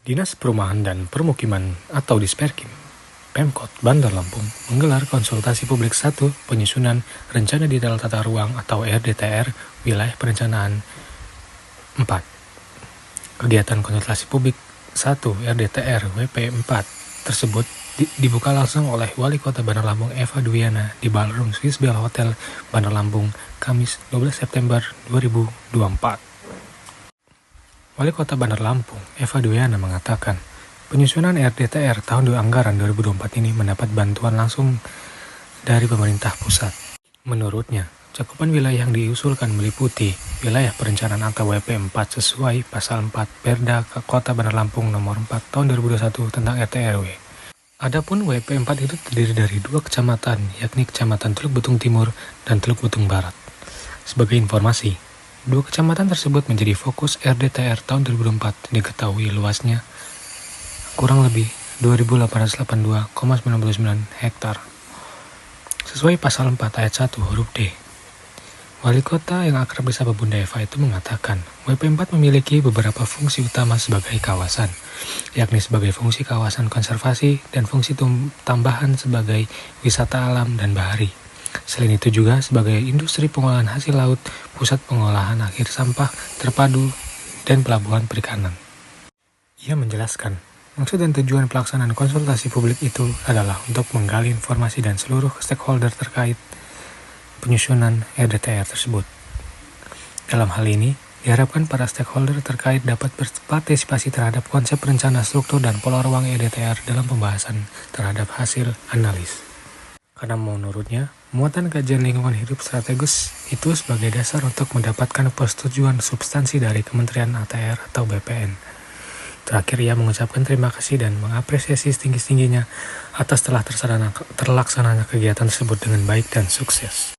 Dinas Perumahan dan Permukiman atau Disperkim, Pemkot Bandar Lampung menggelar konsultasi publik 1 penyusunan Rencana Detail Tata Ruang atau RDTR Wilayah Perencanaan 4. Kegiatan konsultasi publik 1 RDTR WP 4 tersebut dibuka langsung oleh Wali Kota Bandar Lampung Eva Dwiana di Ballroom Swiss Bell Hotel Bandar Lampung, Kamis 12 September 2024. Wali Kota Bandar Lampung, Eva Dwiana mengatakan, penyusunan RDTR tahun anggaran 2024 ini mendapat bantuan langsung dari pemerintah pusat. Menurutnya, cakupan wilayah yang diusulkan meliputi wilayah perencanaan atau WP 4 sesuai Pasal 4 Perda Kota Bandar Lampung Nomor 4 Tahun 2021 tentang RT/RW. Adapun WP 4 itu terdiri dari 2 kecamatan, yakni Kecamatan Teluk Betung Timur dan Teluk Betung Barat. Sebagai informasi, 2 kecamatan tersebut menjadi fokus RDTR tahun 2004. Diketahui luasnya kurang lebih 2.882,99 hektar. Sesuai Pasal 4 Ayat 1 huruf D. Wali Kota yang akrab disapa Bunda Eva itu mengatakan, WP 4 memiliki beberapa fungsi utama sebagai kawasan, yakni sebagai fungsi kawasan konservasi dan fungsi tambahan sebagai wisata alam dan bahari. Selain itu juga sebagai industri pengolahan hasil laut, pusat pengolahan akhir sampah terpadu, dan pelabuhan perikanan. Ia menjelaskan, maksud dan tujuan pelaksanaan konsultasi publik itu adalah untuk menggali informasi dan seluruh stakeholder terkait penyusunan RDTR tersebut. Dalam hal ini, diharapkan para stakeholder terkait dapat berpartisipasi terhadap konsep rencana struktur dan pola ruang RDTR dalam pembahasan terhadap hasil analis. Karena menurutnya, muatan kajian lingkungan hidup strategis itu sebagai dasar untuk mendapatkan persetujuan substansi dari Kementerian ATR atau BPN. Terakhir, ia mengucapkan terima kasih dan mengapresiasi setinggi-tingginya atas telah terlaksananya kegiatan tersebut dengan baik dan sukses.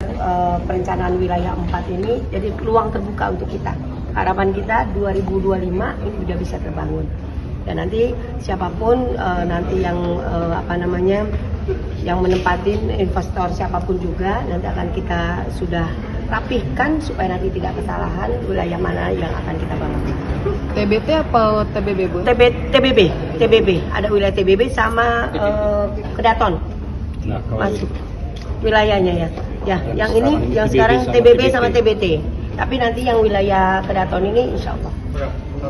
Perencanaan wilayah 4 ini jadi peluang terbuka untuk kita. Harapan kita 2025 ini sudah bisa terbangun. Dan nanti siapapun nanti yang yang menempatin investor siapapun juga nanti akan kita sudah rapihkan supaya nanti tidak kesalahan wilayah mana yang akan kita bangun. TBT atau TBB, Bu? TBB. Ada wilayah TBB sama Kedaton. Masuk wilayahnya ya. Ya, yang ini yang sekarang TBB sama TBT. Tapi nanti yang wilayah Kedaton ini insya Allah.